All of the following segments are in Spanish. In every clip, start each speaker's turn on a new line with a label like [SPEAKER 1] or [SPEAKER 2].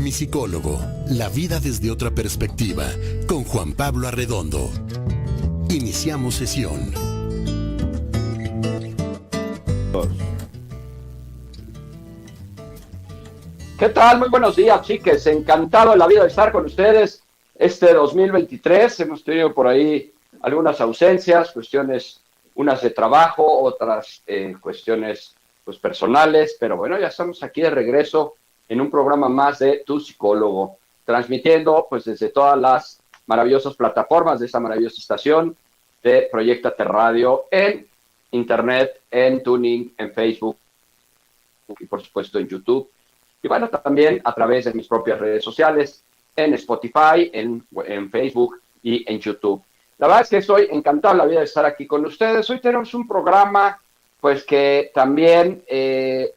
[SPEAKER 1] Mi psicólogo, la vida desde otra perspectiva, con Juan Pablo Arredondo. Iniciamos sesión.
[SPEAKER 2] ¿Qué tal? Muy buenos días, chiques. Encantado de la vida de estar con ustedes este 2023. Hemos tenido por ahí algunas ausencias, cuestiones, unas de trabajo, otras cuestiones pues personales, pero bueno, ya estamos aquí de regreso en un programa más de Tu Psicólogo, transmitiendo pues desde todas las maravillosas plataformas de esta maravillosa estación de Proyectate Radio en Internet, en Tuning, en Facebook y por supuesto en YouTube. Y bueno, también a través de mis propias redes sociales, en Spotify, en Facebook y en YouTube. La verdad es que estoy encantado de la vida de estar aquí con ustedes. Hoy tenemos un programa, pues que también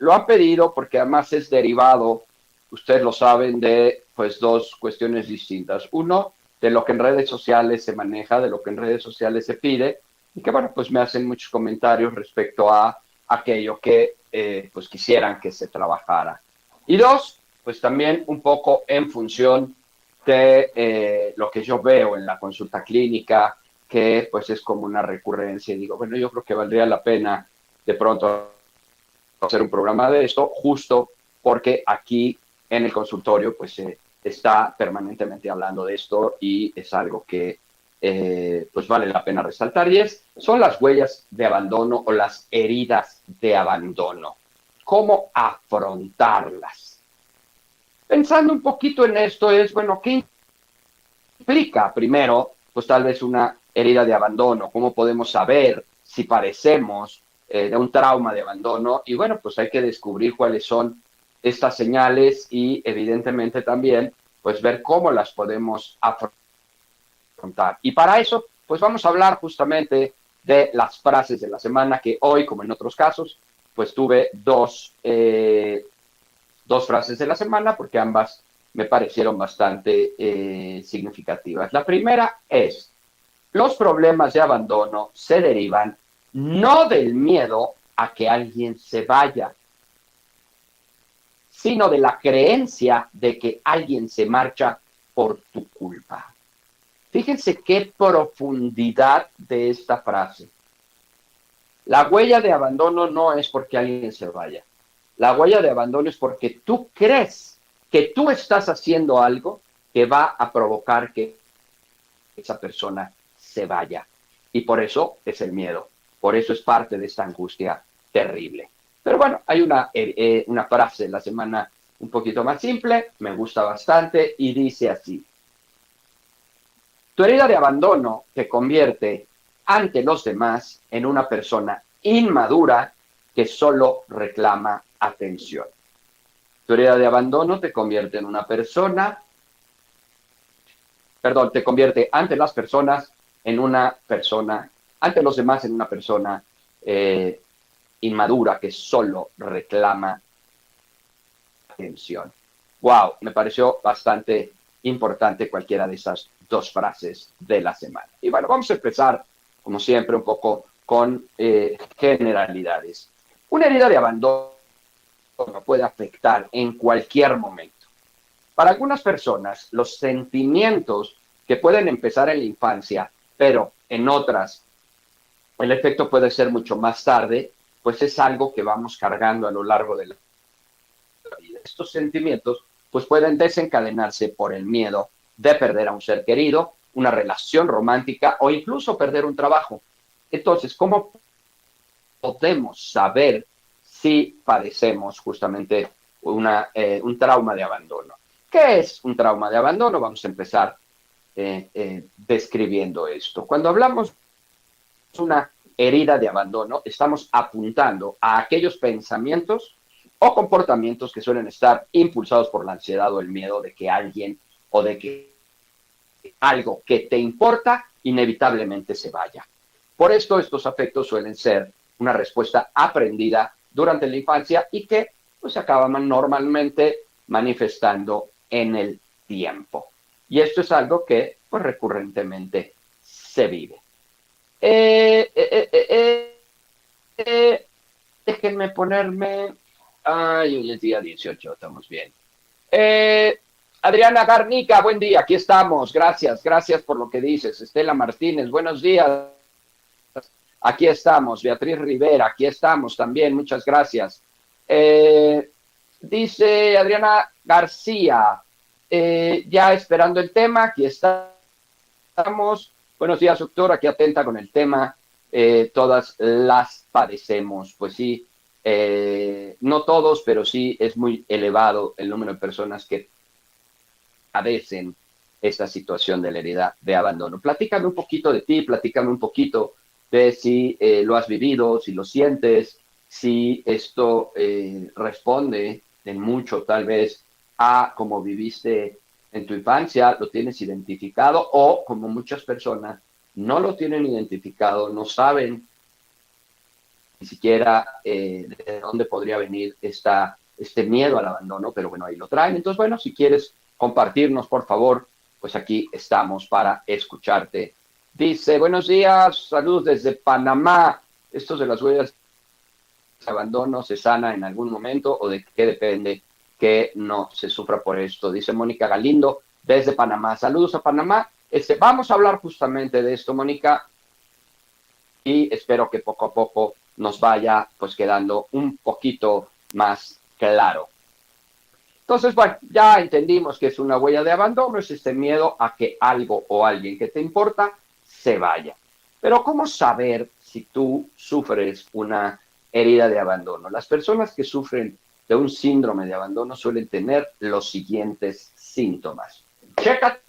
[SPEAKER 2] lo han pedido porque además es derivado, ustedes lo saben, de pues dos cuestiones distintas. Uno, de lo que en redes sociales se maneja, de lo que en redes sociales se pide, y que bueno, pues me hacen muchos comentarios respecto a aquello que pues quisieran que se trabajara. Y dos, pues también un poco en función de lo que yo veo en la consulta clínica, que pues es como una recurrencia. Y digo, bueno, yo creo que valdría la pena de pronto hacer un programa de esto, justo porque aquí en el consultorio pues se está permanentemente hablando de esto y es algo que pues vale la pena resaltar, y son las huellas de abandono o las heridas de abandono. ¿Cómo afrontarlas? Pensando un poquito en esto es, bueno, ¿qué implica primero, pues tal vez una herida de abandono? ¿Cómo podemos saber si parecemos de un trauma de abandono? Y bueno, pues hay que descubrir cuáles son estas señales y evidentemente también, pues ver cómo las podemos afrontar. Y para eso, pues vamos a hablar justamente de las frases de la semana, que hoy, como en otros casos, pues tuve dos frases de la semana porque ambas me parecieron bastante significativas. La primera es: los problemas de abandono se derivan no del miedo a que alguien se vaya, sino de la creencia de que alguien se marcha por tu culpa. Fíjense qué profundidad de esta frase. La huella de abandono no es porque alguien se vaya. La huella de abandono es porque tú crees que tú estás haciendo algo que va a provocar que esa persona se vaya. Y por eso es el miedo. Por eso es parte de esta angustia terrible. Pero bueno, hay una frase de la semana un poquito más simple, me gusta bastante, y dice así: tu herida de abandono te convierte ante los demás en una persona inmadura que solo reclama atención. Tu herida de abandono te convierte en una persona, perdón, te convierte ante las personas en una persona, ante los demás en una persona inmadura que solo reclama atención. Wow, me pareció bastante importante cualquiera de esas dos frases de la semana. Y bueno, vamos a empezar, como siempre, un poco con generalidades. Una herida de abandono puede afectar en cualquier momento. Para algunas personas, los sentimientos que pueden empezar en la infancia, pero en otras el efecto puede ser mucho más tarde, pues es algo que vamos cargando a lo largo de la vida. Estos sentimientos pues pueden desencadenarse por el miedo de perder a un ser querido, una relación romántica o incluso perder un trabajo. Entonces, ¿cómo podemos saber si padecemos justamente un trauma de abandono? ¿Qué es un trauma de abandono? Vamos a empezar describiendo esto. Cuando hablamos de una herida de abandono, estamos apuntando a aquellos pensamientos o comportamientos que suelen estar impulsados por la ansiedad o el miedo de que alguien o de que algo que te importa inevitablemente se vaya. Por esto, estos afectos suelen ser una respuesta aprendida durante la infancia y que pues, se acaban normalmente manifestando en el tiempo. Y esto es algo que pues, recurrentemente se vive. Déjenme ponerme. Ay, hoy es día 18, estamos bien. Adriana Garnica, buen día, aquí estamos, gracias por lo que dices. Estela Martínez, buenos días, aquí estamos. Beatriz Rivera, aquí estamos también, muchas gracias. Dice Adriana García, ya esperando el tema, aquí estamos. Buenos días, doctor, aquí atenta con el tema. Todas las padecemos, pues sí, no todos, pero sí es muy elevado el número de personas que padecen esta situación de la herida de abandono. Platícame un poquito de ti, platícame un poquito de si lo has vivido, si lo sientes, si esto responde en mucho tal vez a cómo viviste en tu infancia, lo tienes identificado o como muchas personas no lo tienen identificado, no saben ni siquiera de dónde podría venir este miedo al abandono, pero bueno, ahí lo traen. Entonces, bueno, si quieres compartirnos, por favor, pues aquí estamos para escucharte. Dice, buenos días, saludos desde Panamá. Esto de las huellas de abandono se sana en algún momento o de qué depende que no se sufra por esto. Dice Mónica Galindo desde Panamá. Saludos a Panamá. Vamos a hablar justamente de esto, Mónica, y espero que poco a poco nos vaya pues quedando un poquito más claro. Entonces, bueno, ya entendimos que es una huella de abandono, es este miedo a que algo o alguien que te importa se vaya. Pero ¿cómo saber si tú sufres una herida de abandono? Las personas que sufren de un síndrome de abandono suelen tener los siguientes síntomas. Chécate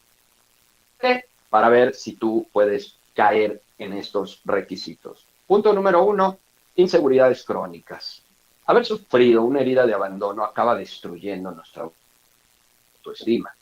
[SPEAKER 2] para ver si tú puedes caer en estos requisitos. Punto número 1, inseguridades crónicas. Haber sufrido una herida de abandono acaba destruyendo nuestra autoestima.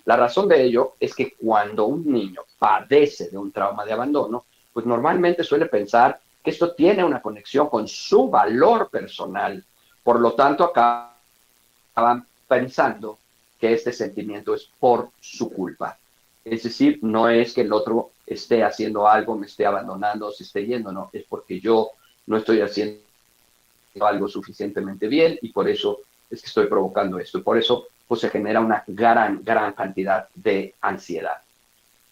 [SPEAKER 2] La razón de ello es que cuando un niño padece de un trauma de abandono, pues normalmente suele pensar que esto tiene una conexión con su valor personal. Por lo tanto, acaban pensando que este sentimiento es por su culpa. Es decir, no es que el otro esté haciendo algo, me esté abandonando, se esté yendo, no, es porque yo no estoy haciendo algo suficientemente bien y por eso es que estoy provocando esto. Y por eso pues, se genera una gran cantidad de ansiedad.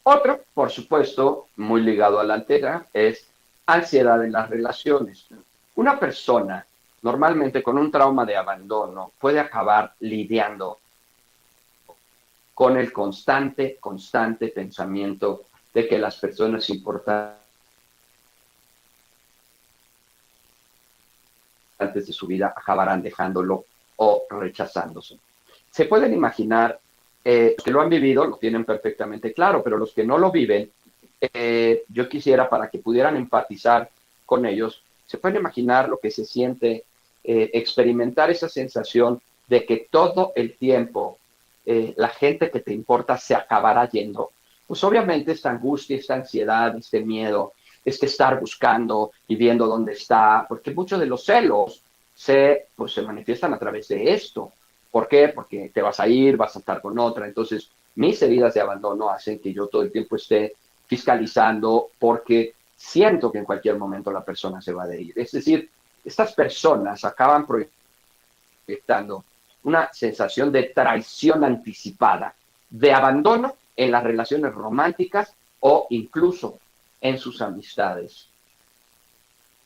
[SPEAKER 2] Otro, por supuesto, muy ligado a la anterior, es ansiedad en las relaciones. Una persona normalmente con un trauma de abandono puede acabar lidiando con el constante pensamiento de que las personas importantes de su vida acabarán dejándolo o rechazándose. Se pueden imaginar que lo han vivido, lo tienen perfectamente claro, pero los que no lo viven, yo quisiera para que pudieran empatizar con ellos, se pueden imaginar lo que se siente experimentar esa sensación de que todo el tiempo la gente que te importa se acabará yendo. Pues obviamente esta angustia, esta ansiedad, este miedo, este estar buscando y viendo dónde está, porque muchos de los celos se manifiestan a través de esto. ¿Por qué? Porque te vas a ir, vas a estar con otra. Entonces, mis heridas de abandono hacen que yo todo el tiempo esté fiscalizando porque siento que en cualquier momento la persona se va a ir. Es decir, estas personas acaban proyectando una sensación de traición anticipada, de abandono en las relaciones románticas o incluso en sus amistades.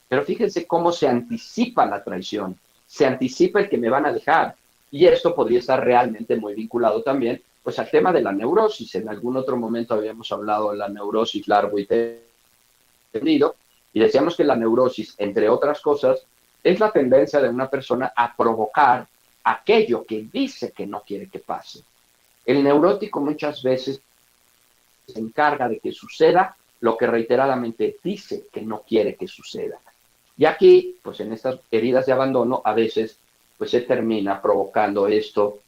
[SPEAKER 2] Pero fíjense cómo se anticipa la traición, se anticipa el que me van a dejar. Y esto podría estar realmente muy vinculado también pues al tema de la neurosis. En algún otro momento habíamos hablado de la neurosis largo y tendido y decíamos que la neurosis, entre otras cosas, es la tendencia de una persona a provocar aquello que dice que no quiere que pase. El neurótico muchas veces se encarga de que suceda lo que reiteradamente dice que no quiere que suceda. Y aquí, pues en estas heridas de abandono, a veces pues se termina provocando esto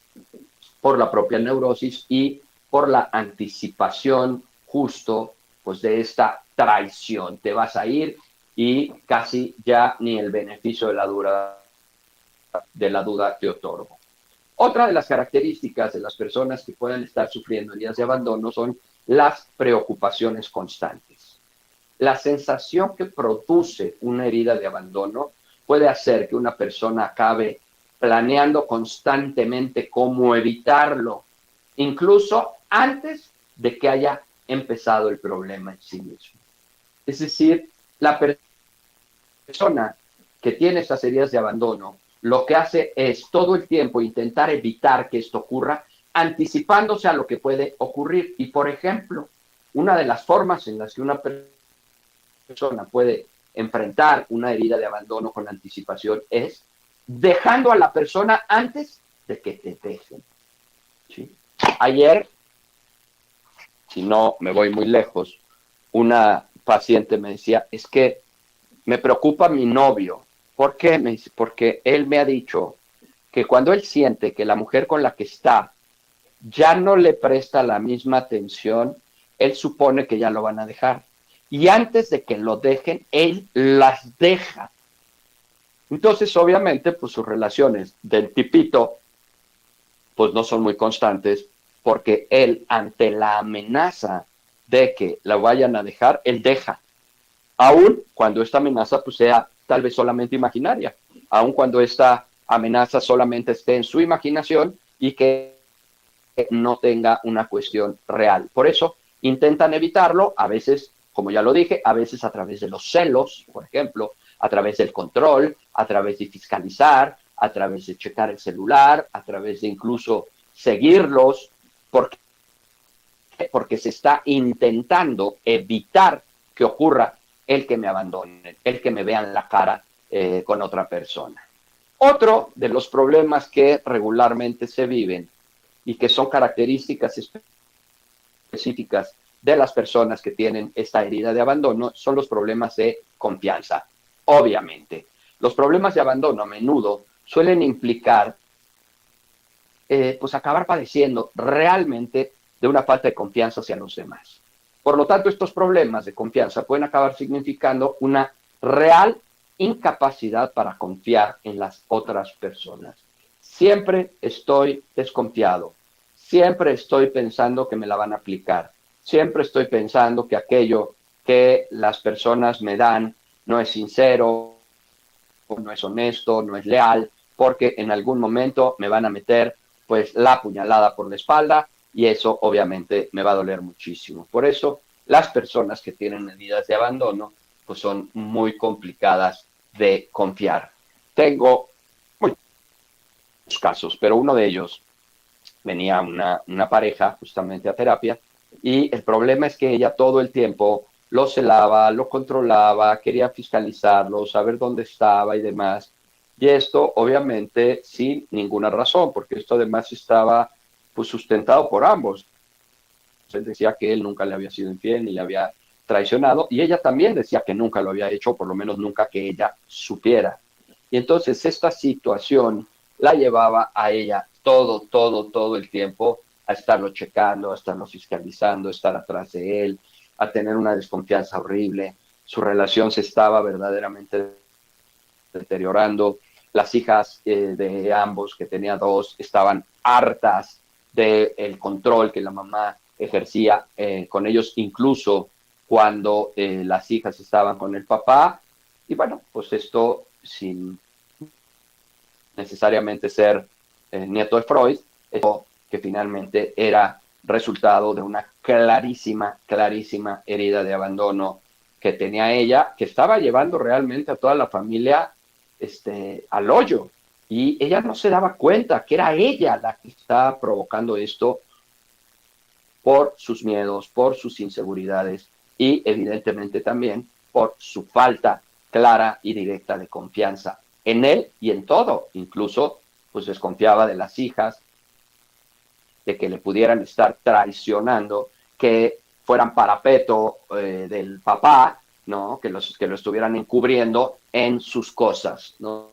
[SPEAKER 2] por la propia neurosis y por la anticipación justo pues de esta traición. Te vas a ir y casi ya ni el beneficio de la duda te otorgo. Otra de las características de las personas que pueden estar sufriendo heridas de abandono son las preocupaciones constantes. La sensación que produce una herida de abandono puede hacer que una persona acabe planeando constantemente cómo evitarlo incluso antes de que haya empezado el problema en sí mismo. Es decir, la persona que tiene estas heridas de abandono lo que hace es todo el tiempo intentar evitar que esto ocurra, anticipándose a lo que puede ocurrir. Y, por ejemplo, una de las formas en las que una persona puede enfrentar una herida de abandono con anticipación es dejando a la persona antes de que te dejen. ¿Sí? Ayer, si no me voy muy lejos, una paciente me decía, es que me preocupa mi novio. ¿Por qué? Me dice, porque él me ha dicho que cuando él siente que la mujer con la que está ya no le presta la misma atención, él supone que ya lo van a dejar. Y antes de que lo dejen, él las deja. Entonces, obviamente, pues sus relaciones del tipito, pues no son muy constantes, porque él, ante la amenaza de que la vayan a dejar, él deja. Aun cuando esta amenaza pues sea tal vez solamente imaginaria, aun cuando esta amenaza solamente esté en su imaginación y que no tenga una cuestión real. Por eso intentan evitarlo, a veces, como ya lo dije, a veces a través de los celos, por ejemplo, a través del control, a través de fiscalizar, a través de checar el celular, a través de incluso seguirlos, porque se está intentando evitar que ocurra el que me abandonen, el que me vean la cara con otra persona. Otro de los problemas que regularmente se viven y que son características específicas de las personas que tienen esta herida de abandono son los problemas de confianza. Obviamente, los problemas de abandono a menudo suelen implicar pues acabar padeciendo realmente de una falta de confianza hacia los demás. Por lo tanto, estos problemas de confianza pueden acabar significando una real incapacidad para confiar en las otras personas. Siempre estoy desconfiado, siempre estoy pensando que me la van a aplicar, siempre estoy pensando que aquello que las personas me dan no es sincero, no es honesto, no es leal, porque en algún momento me van a meter pues la puñalada por la espalda y eso obviamente me va a doler muchísimo. Por eso las personas que tienen heridas de abandono pues son muy complicadas de confiar. Tengo muchos casos, pero uno de ellos venía una pareja justamente a terapia y el problema es que ella todo el tiempo lo celaba, lo controlaba, quería fiscalizarlo, saber dónde estaba y demás. Y esto obviamente sin ninguna razón, porque esto además estaba pues sustentado por ambos. Él decía que él nunca le había sido infiel ni le había traicionado y ella también decía que nunca lo había hecho, por lo menos nunca que ella supiera. Y entonces esta situación la llevaba a ella todo el tiempo a estarlo checando, a estarlo fiscalizando, a estar atrás de él, a tener una desconfianza horrible. Su relación se estaba verdaderamente deteriorando. Las hijas de ambos, que tenía dos, estaban hartas del control que la mamá ejercía con ellos, incluso cuando las hijas estaban con el papá. Y bueno, pues esto sin necesariamente ser nieto de Freud, esto que finalmente era resultado de una clarísima herida de abandono que tenía ella, que estaba llevando realmente a toda la familia al hoyo. Y ella no se daba cuenta que era ella la que estaba provocando esto por sus miedos, por sus inseguridades y evidentemente también por su falta clara y directa de confianza en él y en todo. Incluso pues desconfiaba de las hijas, de que le pudieran estar traicionando, que fueran parapeto del papá, ¿no? Que lo estuvieran encubriendo en sus cosas, ¿no?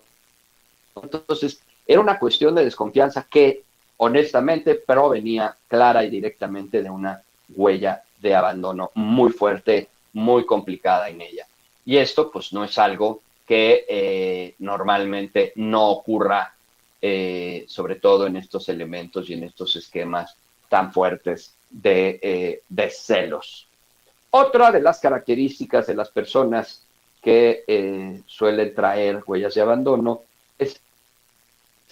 [SPEAKER 2] Entonces, era una cuestión de desconfianza que, honestamente, provenía clara y directamente de una huella de abandono muy fuerte, muy complicada en ella. Y esto, pues, no es algo que normalmente no ocurra, sobre todo en estos elementos y en estos esquemas tan fuertes de celos. Otra de las características de las personas que suelen traer huellas de abandono es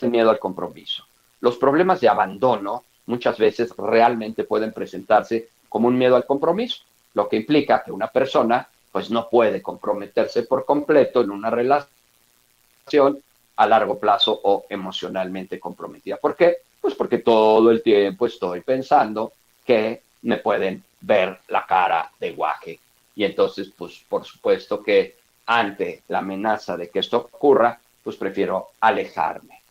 [SPEAKER 2] el miedo al compromiso. Los problemas de abandono muchas veces realmente pueden presentarse como un miedo al compromiso, lo que implica que una persona pues no puede comprometerse por completo en una relación a largo plazo o emocionalmente comprometida. ¿Por qué? Pues porque todo el tiempo estoy pensando que me pueden ver la cara de guaje. Y entonces, pues por supuesto que ante la amenaza de que esto ocurra, pues prefiero alejarme.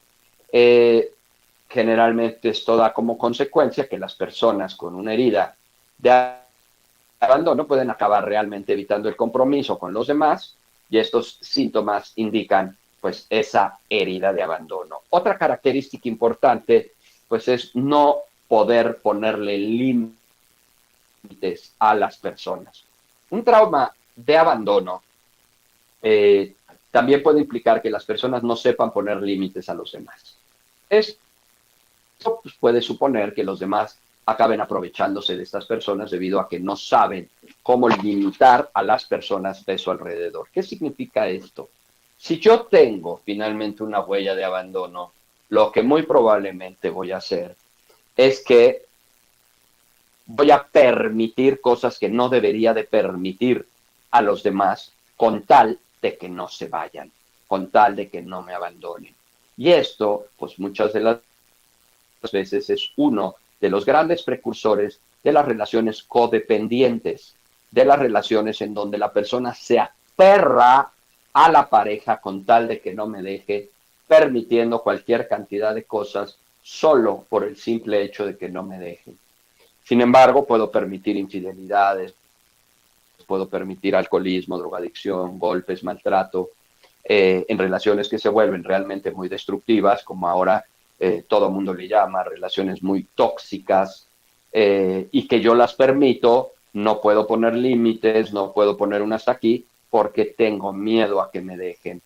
[SPEAKER 2] Eh, Generalmente esto da como consecuencia que las personas con una herida de abandono pueden acabar realmente evitando el compromiso con los demás y estos síntomas indican pues esa herida de abandono. Otra característica importante pues es no poder ponerle límites a las personas. Un trauma de abandono eh, también puede implicar que las personas no sepan poner límites a los demás. Esto pues, puede suponer que los demás acaben aprovechándose de estas personas debido a que no saben cómo limitar a las personas de su alrededor. ¿Qué significa esto? Si yo tengo finalmente una huella de abandono, lo que muy probablemente voy a hacer es que voy a permitir cosas que no debería de permitir a los demás con tal de que no se vayan, con tal de que no me abandonen. Y esto, pues muchas de las veces es uno de los grandes precursores de las relaciones codependientes, de las relaciones en donde la persona se aferra a la pareja con tal de que no me deje, permitiendo cualquier cantidad de cosas solo por el simple hecho de que no me dejen. Sin embargo, puedo permitir infidelidades, puedo permitir alcoholismo, drogadicción, golpes, maltrato, en relaciones que se vuelven realmente muy destructivas, como ahora todo el mundo le llama, relaciones muy tóxicas, y que yo las permito, no puedo poner límites, no puedo poner un hasta aquí, porque tengo miedo a que me dejen.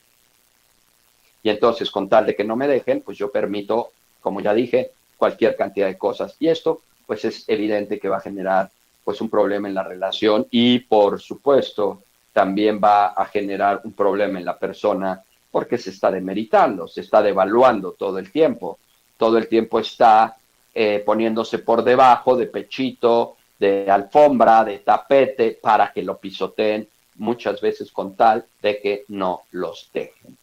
[SPEAKER 2] Y entonces, con tal de que no me dejen, pues yo permito, como ya dije, cualquier cantidad de cosas. Y esto, pues es evidente que va a generar pues un problema en la relación y, por supuesto, también va a generar un problema en la persona porque se está demeritando, se está devaluando todo el tiempo está poniéndose por debajo de pechito, de alfombra, de tapete, para que lo pisoteen, muchas veces con tal de que no los dejen.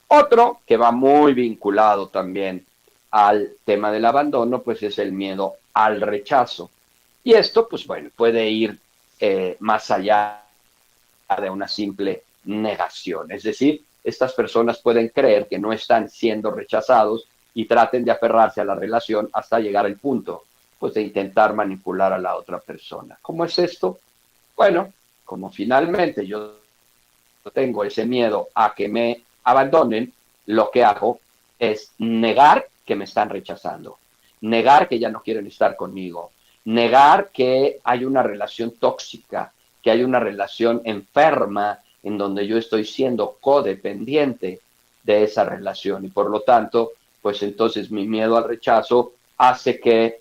[SPEAKER 2] Otro que va muy vinculado también al tema del abandono, pues es el miedo al rechazo. Y esto, pues bueno, puede ir más allá de una simple negación. Es decir, estas personas pueden creer que no están siendo rechazados y traten de aferrarse a la relación hasta llegar al punto, pues de intentar manipular a la otra persona. ¿Cómo es esto? Bueno, como finalmente yo tengo ese miedo a que me abandonen, lo que hago es negar que me están rechazando, negar que ya no quieren estar conmigo, negar que hay una relación tóxica, que hay una relación enferma en donde yo estoy siendo codependiente de esa relación y por lo tanto, pues entonces mi miedo al rechazo hace que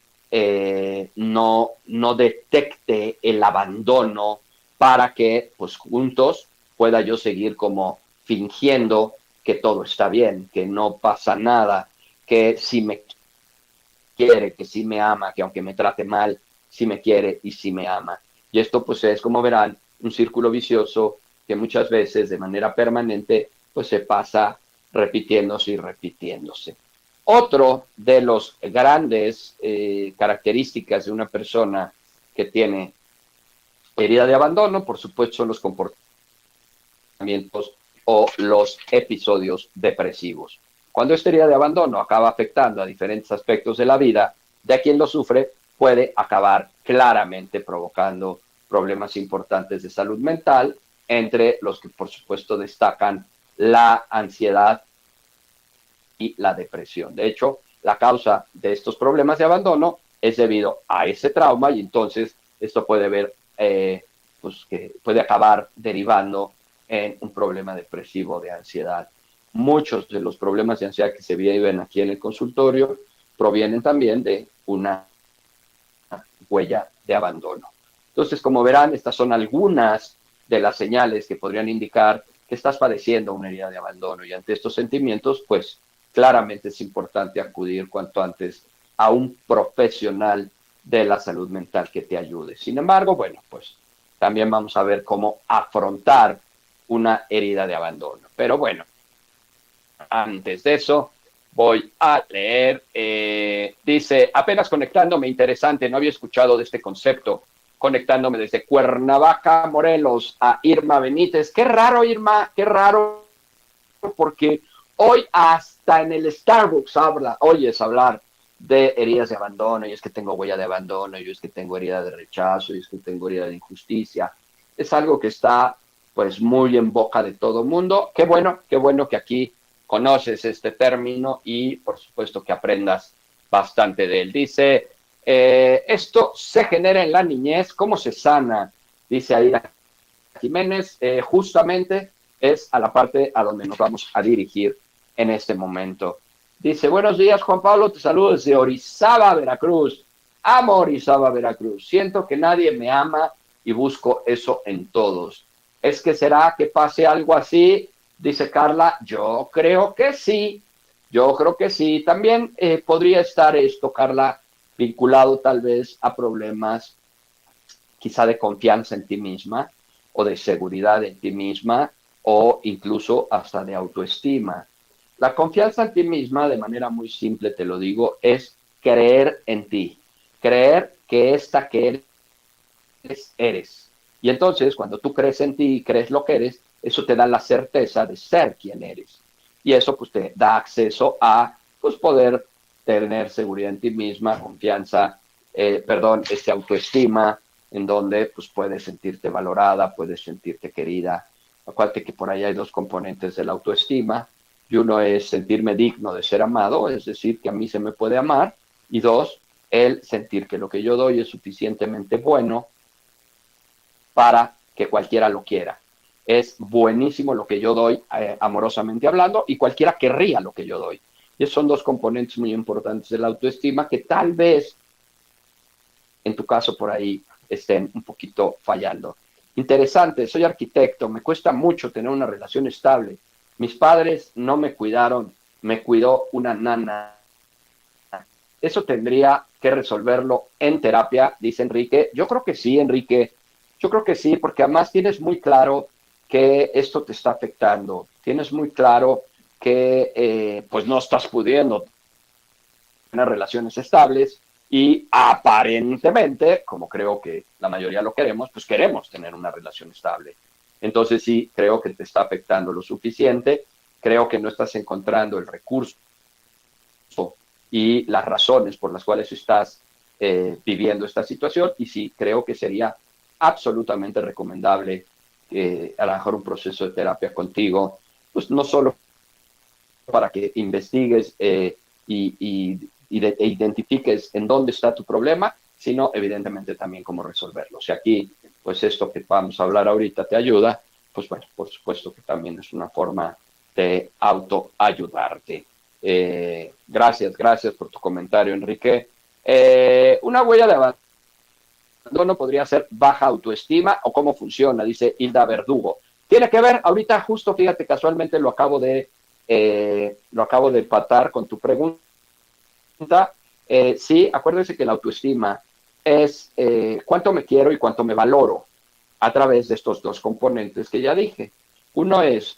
[SPEAKER 2] no detecte el abandono para que pues juntos pueda yo seguir como fingiendo que todo está bien, que no pasa nada, que si me quiere, que sí me ama, que aunque me trate mal, sí me quiere y sí me ama. Y esto pues es, como verán, un círculo vicioso que muchas veces de manera permanente pues se pasa repitiéndose y repitiéndose. Otro de los grandes características de una persona que tiene herida de abandono, por supuesto, son los comportamientos o los episodios depresivos. Cuando esta herida de abandono acaba afectando a diferentes aspectos de la vida de quien lo sufre, puede acabar claramente provocando problemas importantes de salud mental, entre los que por supuesto destacan la ansiedad y la depresión. De hecho, la causa de estos problemas de abandono es debido a ese trauma y entonces esto puede ver, pues que puede acabar derivando en un problema depresivo de ansiedad. Muchos de los problemas de ansiedad que se viven aquí en el consultorio provienen también de una huella de abandono. Entonces, como verán, estas son algunas de las señales que podrían indicar que estás padeciendo una herida de abandono y ante estos sentimientos, pues claramente es importante acudir cuanto antes a un profesional de la salud mental que te ayude. Sin embargo, bueno, pues también vamos a ver cómo afrontar una herida de abandono. Pero bueno, antes de eso, voy a leer. Dice, apenas conectándome, interesante, no había escuchado de este concepto. Conectándome desde Cuernavaca, Morelos, a Irma Benítez. Qué raro, Irma, qué raro, porque hoy hasta en el Starbucks oyes hablar de heridas de abandono, y es que tengo huella de abandono, y es que tengo herida de rechazo, y es que tengo herida de injusticia. Es algo que está pues muy en boca de todo el mundo. Qué bueno que aquí conoces este término y por supuesto que aprendas bastante de él. Dice, esto se genera en la niñez, ¿cómo se sana? Dice ahí Jiménez, justamente es a la parte a donde nos vamos a dirigir en este momento. Dice, buenos días, Juan Pablo, te saludo desde Orizaba, Veracruz. Amo Orizaba, Veracruz. Siento que nadie me ama y busco eso en todos. ¿Es que será que pase algo así? Dice Carla, yo creo que sí. Yo creo que sí. También podría estar esto, Carla, vinculado tal vez a problemas quizá de confianza en ti misma o de seguridad en ti misma o incluso hasta de autoestima. La confianza en ti misma, de manera muy simple te lo digo, es creer en ti, creer que esta que eres. Y entonces, cuando tú crees en ti y crees lo que eres, eso te da la certeza de ser quien eres. Y eso pues te da acceso a pues poder tener seguridad en ti misma, confianza, autoestima, en donde pues puedes sentirte valorada, puedes sentirte querida. Acuérdate que por ahí hay dos componentes de la autoestima, y uno es sentirme digno de ser amado, es decir, que a mí se me puede amar, y dos, el sentir que lo que yo doy es suficientemente bueno para que cualquiera lo quiera. Es buenísimo lo que yo doy, amorosamente hablando, y cualquiera querría lo que yo doy. Y esos son dos componentes muy importantes de la autoestima que tal vez, en tu caso, por ahí estén un poquito fallando. Interesante, soy arquitecto, me cuesta mucho tener una relación estable. Mis padres no me cuidaron, me cuidó una nana. Eso tendría que resolverlo en terapia, dice Enrique. Yo creo que sí, Enrique. Yo creo que sí, porque además tienes muy claro que esto te está afectando. Tienes muy claro que pues no estás pudiendo tener relaciones estables y aparentemente, como creo que la mayoría lo queremos, pues queremos tener una relación estable. Entonces sí, creo que te está afectando lo suficiente. Creo que no estás encontrando el recurso y las razones por las cuales estás viviendo esta situación, y sí, creo que sería absolutamente recomendable a lo mejor un proceso de terapia contigo, pues no solo para que investigues e identifiques en dónde está tu problema, sino evidentemente también cómo resolverlo. Si aquí, pues esto que vamos a hablar ahorita te ayuda, pues bueno, por supuesto que también es una forma de autoayudarte. Gracias por tu comentario, Enrique. Una huella de abandono podría ser baja autoestima o cómo funciona, dice Hilda Verdugo. Tiene que ver, ahorita justo, fíjate, casualmente lo acabo de empatar con tu pregunta. Sí, acuérdense que la autoestima es cuánto me quiero y cuánto me valoro a través de estos dos componentes que ya dije. Uno es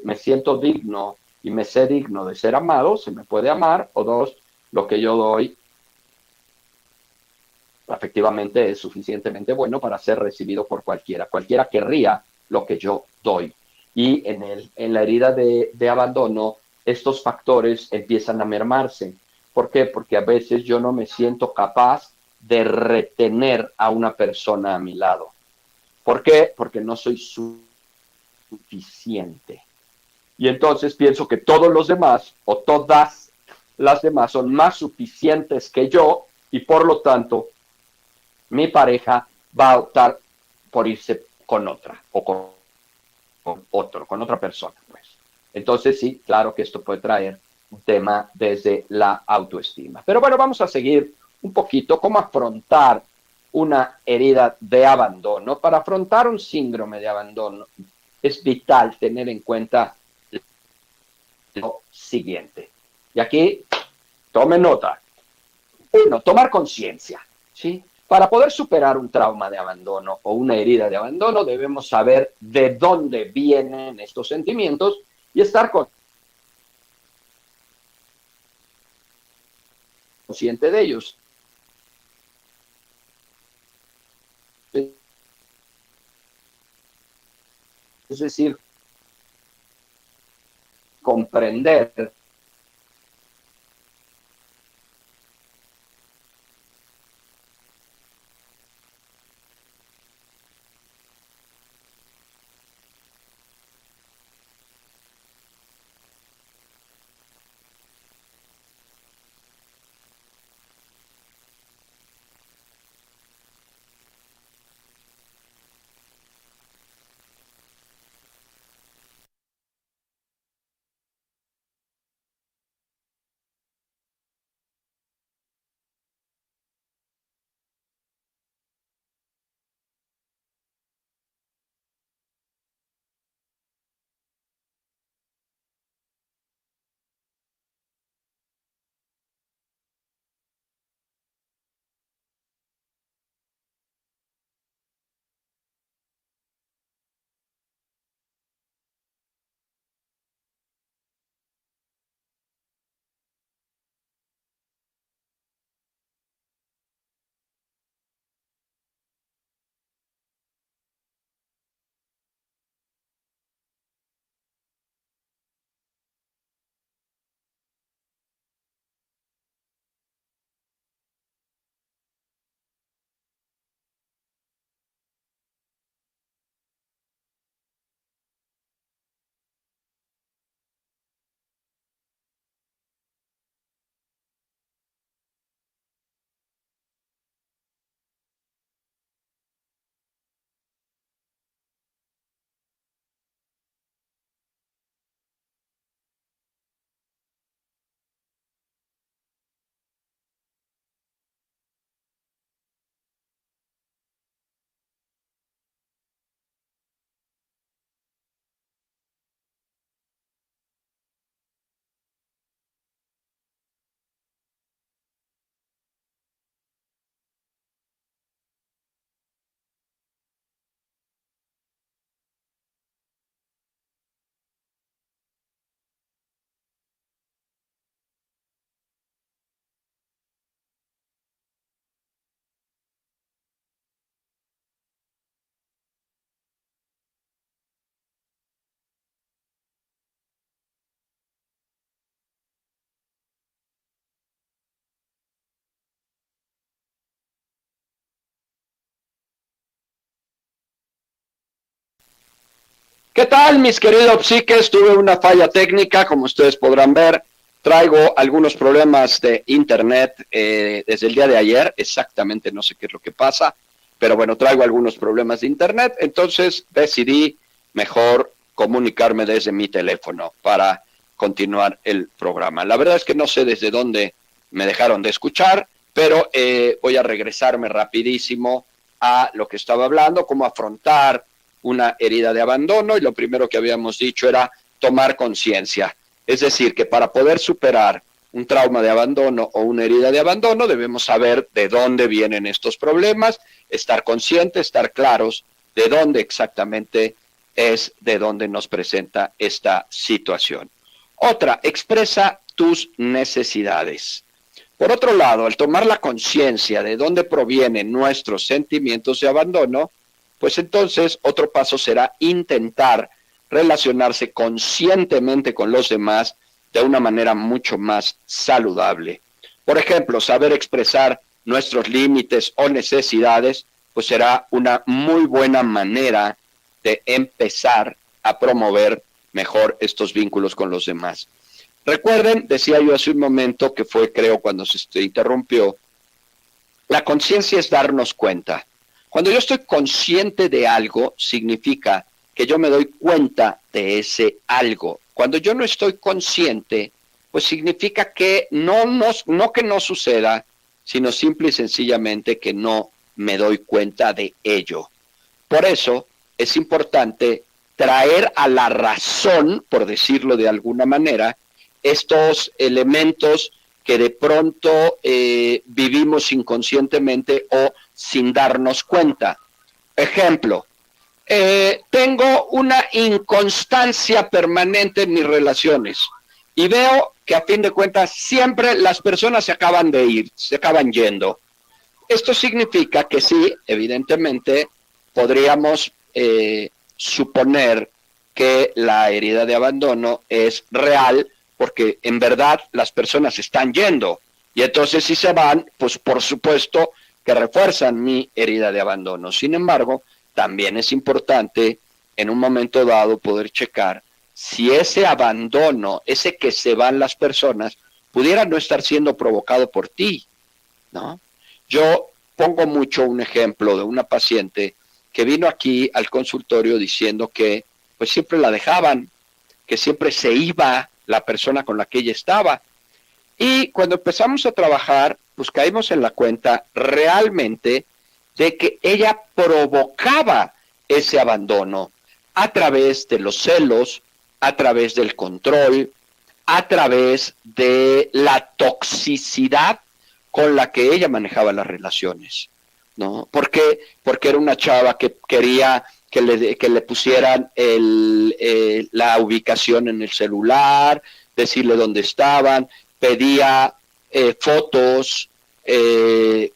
[SPEAKER 2] me siento digno y me sé digno de ser amado, se me puede amar, o dos, lo que yo doy efectivamente es suficientemente bueno para ser recibido por cualquiera. Cualquiera querría lo que yo doy. Y en la herida de abandono, estos factores empiezan a mermarse. ¿Por qué? Porque a veces yo no me siento capaz de retener a una persona a mi lado. ¿Por qué? Porque no soy suficiente. Y entonces pienso que todos los demás o todas las demás son más suficientes que yo, y por lo tanto mi pareja va a optar por irse con otra o con otra persona, pues. Entonces sí, claro que esto puede traer un tema desde la autoestima. Pero bueno, vamos a seguir un poquito cómo afrontar una herida de abandono. Para afrontar un síndrome de abandono es vital tener en cuenta lo siguiente. Y aquí, tome nota. Uno, tomar conciencia, ¿sí? Para poder superar un trauma de abandono o una herida de abandono, debemos saber de dónde vienen estos sentimientos y estar consciente de ellos. Es decir, comprender ¿Qué tal, mis queridos psiques? Tuve una falla técnica, como ustedes podrán ver. Traigo algunos problemas de internet desde el día de ayer. Exactamente no sé qué es lo que pasa, pero bueno, traigo algunos problemas de internet. Entonces decidí mejor comunicarme desde mi teléfono para continuar el programa. La verdad es que no sé desde dónde me dejaron de escuchar, pero voy a regresarme rapidísimo a lo que estaba hablando, cómo afrontar una herida de abandono, y lo primero que habíamos dicho era tomar conciencia. Es decir, que para poder superar un trauma de abandono o una herida de abandono, debemos saber de dónde vienen estos problemas, estar conscientes, estar claros de dónde exactamente es de dónde nos presenta esta situación. Otra, expresa tus necesidades. Por otro lado, al tomar la conciencia de dónde provienen nuestros sentimientos de abandono, pues entonces otro paso será intentar relacionarse conscientemente con los demás de una manera mucho más saludable. Por ejemplo, saber expresar nuestros límites o necesidades, pues será una muy buena manera de empezar a promover mejor estos vínculos con los demás. Recuerden, decía yo hace un momento, que fue creo cuando se interrumpió, la conciencia es darnos cuenta. Cuando yo estoy consciente de algo, significa que yo me doy cuenta de ese algo. Cuando yo no estoy consciente, pues significa que no que no suceda, sino simple y sencillamente que no me doy cuenta de ello. Por eso es importante traer a la razón, por decirlo de alguna manera, estos elementos que de pronto vivimos inconscientemente o sin darnos cuenta. Ejemplo, tengo una inconstancia permanente en mis relaciones y veo que a fin de cuentas siempre las personas se acaban yendo. Esto significa que sí, evidentemente, podríamos suponer que la herida de abandono es real, porque en verdad las personas están yendo. Y entonces si se van, pues por supuesto que refuerzan mi herida de abandono. Sin embargo, también es importante en un momento dado poder checar si ese abandono, ese que se van las personas, pudiera no estar siendo provocado por ti, ¿no? Yo pongo mucho un ejemplo de una paciente que vino aquí al consultorio diciendo que pues siempre la dejaban, que siempre se iba la persona con la que ella estaba. Y cuando empezamos a trabajar, pues caímos en la cuenta realmente de que ella provocaba ese abandono a través de los celos, a través del control, a través de la toxicidad con la que ella manejaba las relaciones, ¿no? Porque era una chava que quería que le pusieran la ubicación en el celular, decirle dónde estaban, pedía fotos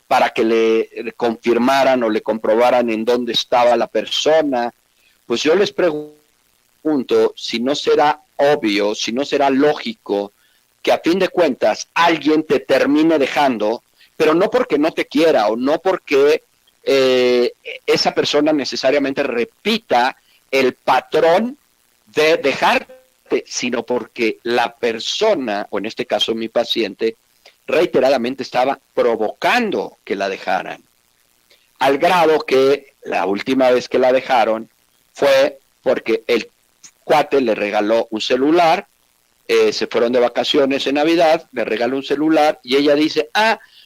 [SPEAKER 2] para que le confirmaran o le comprobaran en dónde estaba la persona. Pues yo les pregunto si no será obvio, si no será lógico que a fin de cuentas alguien te termine dejando, pero no porque no te quiera o no porque esa persona necesariamente repita el patrón de dejarte, sino porque la persona, o en este caso mi paciente, reiteradamente estaba provocando que la dejaran. Al grado que la última vez que la dejaron fue porque el cuate le regaló un celular, se fueron de vacaciones en Navidad, le regaló un celular y ella dice,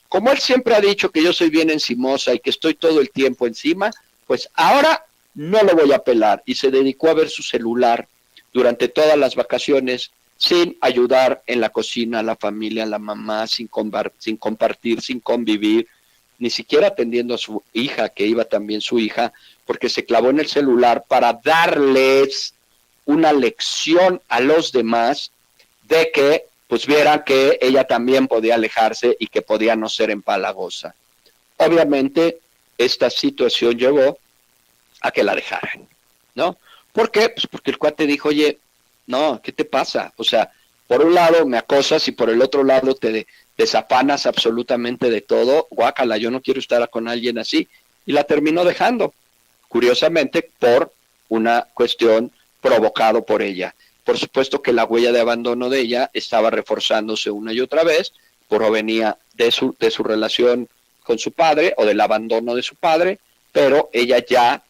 [SPEAKER 2] como él siempre ha dicho que yo soy bien encimosa y que estoy todo el tiempo encima, pues ahora no lo voy a pelar. Y se dedicó a ver su celular durante todas las vacaciones sin ayudar en la cocina a la familia, a la mamá, sin compartir, sin convivir, ni siquiera atendiendo a su hija, que iba también su hija, porque se clavó en el celular para darles una lección a los demás de que pues vieran que ella también podía alejarse y que podía no ser empalagosa. Obviamente, esta situación llevó a que la dejaran, ¿no? ¿Por qué? Pues porque el cuate dijo, oye, no, ¿qué te pasa? O sea, por un lado me acosas y por el otro lado te desafanas absolutamente de todo. Guácala, yo no quiero estar con alguien así. Y la terminó dejando, curiosamente, por una cuestión provocado por ella. Por supuesto que la huella de abandono de ella estaba reforzándose una y otra vez, provenía de su relación con su padre o del abandono de su padre, pero ella ya,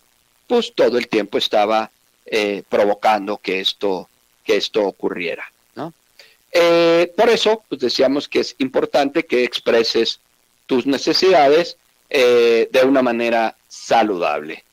[SPEAKER 2] pues todo el tiempo estaba provocando que esto ocurriera, ¿no? Por eso, pues decíamos que es importante que expreses tus necesidades de una manera saludable.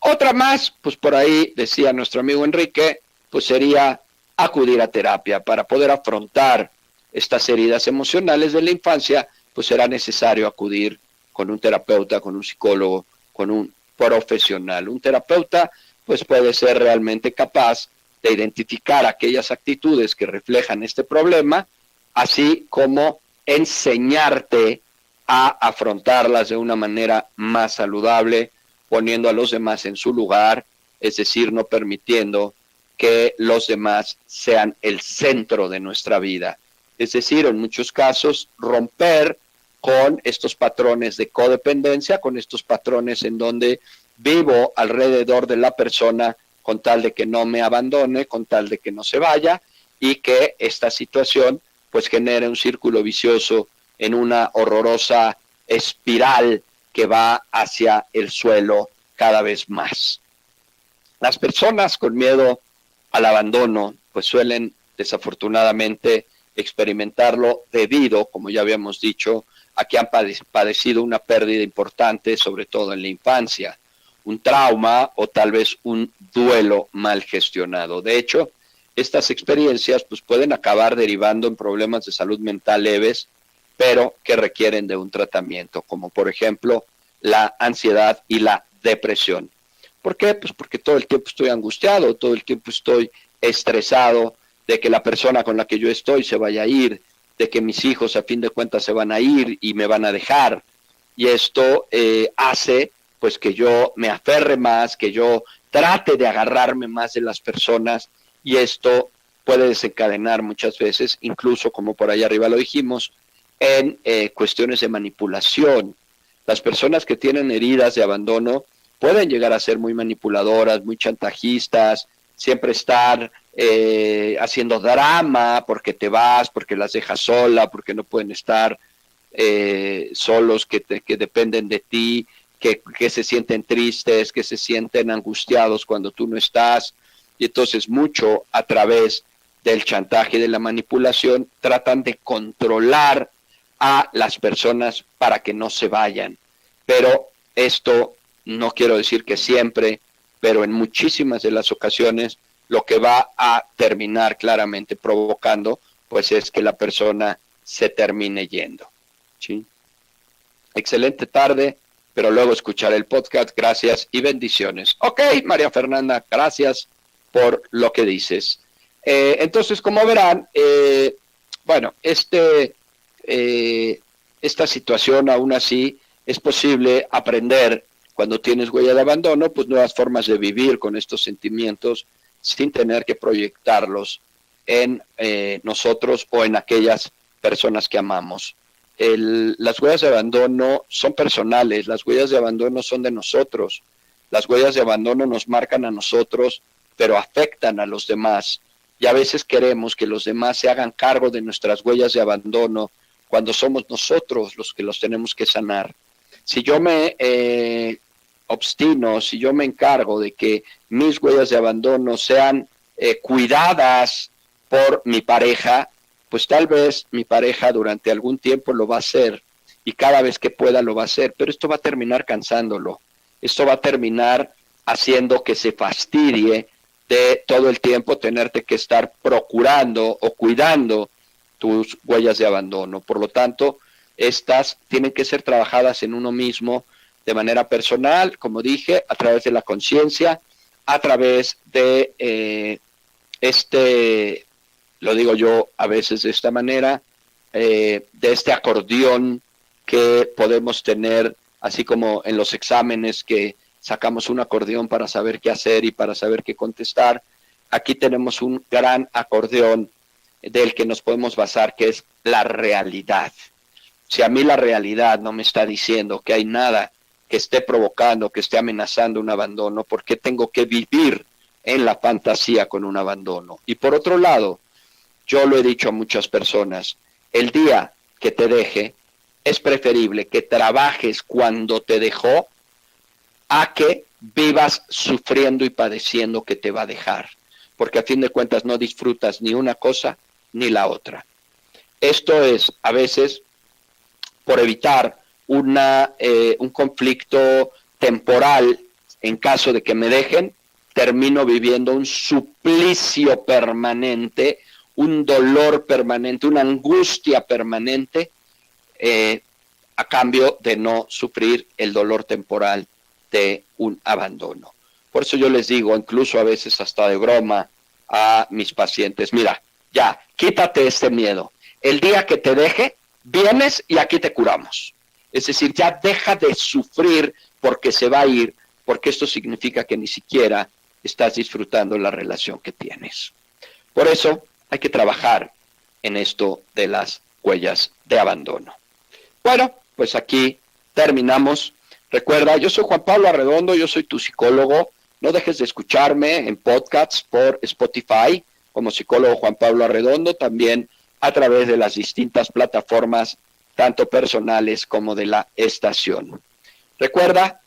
[SPEAKER 2] Otra más, pues por ahí decía nuestro amigo Enrique, pues sería acudir a terapia para poder afrontar estas heridas emocionales de la infancia, pues será necesario acudir con un terapeuta, con un psicólogo, con un profesional. Un terapeuta pues puede ser realmente capaz de identificar aquellas actitudes que reflejan este problema, así como enseñarte a afrontarlas de una manera más saludable, poniendo a los demás en su lugar, es decir, no permitiendo que los demás sean el centro de nuestra vida. Es decir, en muchos casos, romper con estos patrones de codependencia, con estos patrones en donde vivo alrededor de la persona con tal de que no me abandone, con tal de que no se vaya, y que esta situación pues genere un círculo vicioso en una horrorosa espiral que va hacia el suelo cada vez más. Las personas con miedo al abandono pues suelen desafortunadamente experimentarlo debido, como ya habíamos dicho, a que han padecido una pérdida importante, sobre todo en la infancia, un trauma o tal vez un duelo mal gestionado. De hecho, estas experiencias pues pueden acabar derivando en problemas de salud mental leves pero que requieren de un tratamiento, como por ejemplo la ansiedad y la depresión. ¿Por qué? Pues porque todo el tiempo estoy angustiado, todo el tiempo estoy estresado de que la persona con la que yo estoy se vaya a ir, de que mis hijos a fin de cuentas se van a ir y me van a dejar. Y esto hace pues que yo me aferre más, que yo trate de agarrarme más de las personas, y esto puede desencadenar muchas veces, incluso como por ahí arriba lo dijimos, en cuestiones de manipulación. Las personas que tienen heridas de abandono pueden llegar a ser muy manipuladoras, muy chantajistas, siempre estar haciendo drama porque te vas, porque las dejas sola, porque no pueden estar solos, que dependen de ti, que se sienten tristes, que se sienten angustiados cuando tú no estás. Y entonces mucho a través del chantaje y de la manipulación tratan de controlar a las personas para que no se vayan. Pero esto no quiero decir que siempre, pero en muchísimas de las ocasiones lo que va a terminar claramente provocando pues es que la persona se termine yendo. ¿Sí? Excelente tarde, pero luego escucharé el podcast. Gracias y bendiciones. Ok, María Fernanda, gracias por lo que dices. Entonces, como verán, bueno, esta situación aún así es posible aprender cuando tienes huella de abandono, pues nuevas formas de vivir con estos sentimientos sin tener que proyectarlos en nosotros o en aquellas personas que amamos. Las huellas de abandono son personales, las huellas de abandono son de nosotros, las huellas de abandono nos marcan a nosotros, pero afectan a los demás, y a veces queremos que los demás se hagan cargo de nuestras huellas de abandono cuando somos nosotros los que los tenemos que sanar. Si yo me obstino, si yo me encargo de que mis huellas de abandono sean cuidadas por mi pareja, pues tal vez mi pareja durante algún tiempo lo va a hacer y cada vez que pueda lo va a hacer, pero esto va a terminar cansándolo, esto va a terminar haciendo que se fastidie de todo el tiempo tenerte que estar procurando o cuidando tus huellas de abandono. Por lo tanto, estas tienen que ser trabajadas en uno mismo de manera personal, como dije, a través de la conciencia, a través de lo digo yo a veces de esta manera, de este acordeón que podemos tener, así como en los exámenes que sacamos un acordeón para saber qué hacer y para saber qué contestar. Aquí tenemos un gran acordeón del que nos podemos basar, que es la realidad. Si a mí la realidad no me está diciendo que hay nada que esté provocando, que esté amenazando un abandono, ¿por qué tengo que vivir en la fantasía con un abandono? Y por otro lado, yo lo he dicho a muchas personas, el día que te deje, es preferible que trabajes cuando te dejó a que vivas sufriendo y padeciendo que te va a dejar, porque a fin de cuentas no disfrutas ni una cosa ni la otra. Esto es a veces por evitar un conflicto temporal. En caso de que me dejen, termino viviendo un suplicio permanente, un dolor permanente, una angustia permanente, a cambio de no sufrir el dolor temporal de un abandono. Por eso yo les digo, incluso a veces hasta de broma, a mis pacientes, mira, ya, quítate este miedo. El día que te deje, vienes y aquí te curamos. Es decir, ya deja de sufrir porque se va a ir, porque esto significa que ni siquiera estás disfrutando la relación que tienes. Por eso hay que trabajar en esto de las huellas de abandono. Bueno, pues aquí terminamos. Recuerda, yo soy Juan Pablo Arredondo, yo soy tu psicólogo. No dejes de escucharme en podcasts por Spotify como psicólogo Juan Pablo Arredondo, también a través de las distintas plataformas, tanto personales como de la estación. Recuerda,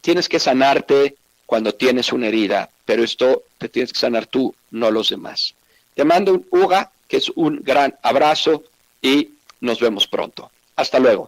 [SPEAKER 2] tienes que sanarte cuando tienes una herida, pero esto te tienes que sanar tú, no los demás. Te mando un UGA, que es un gran abrazo, y nos vemos pronto. Hasta luego.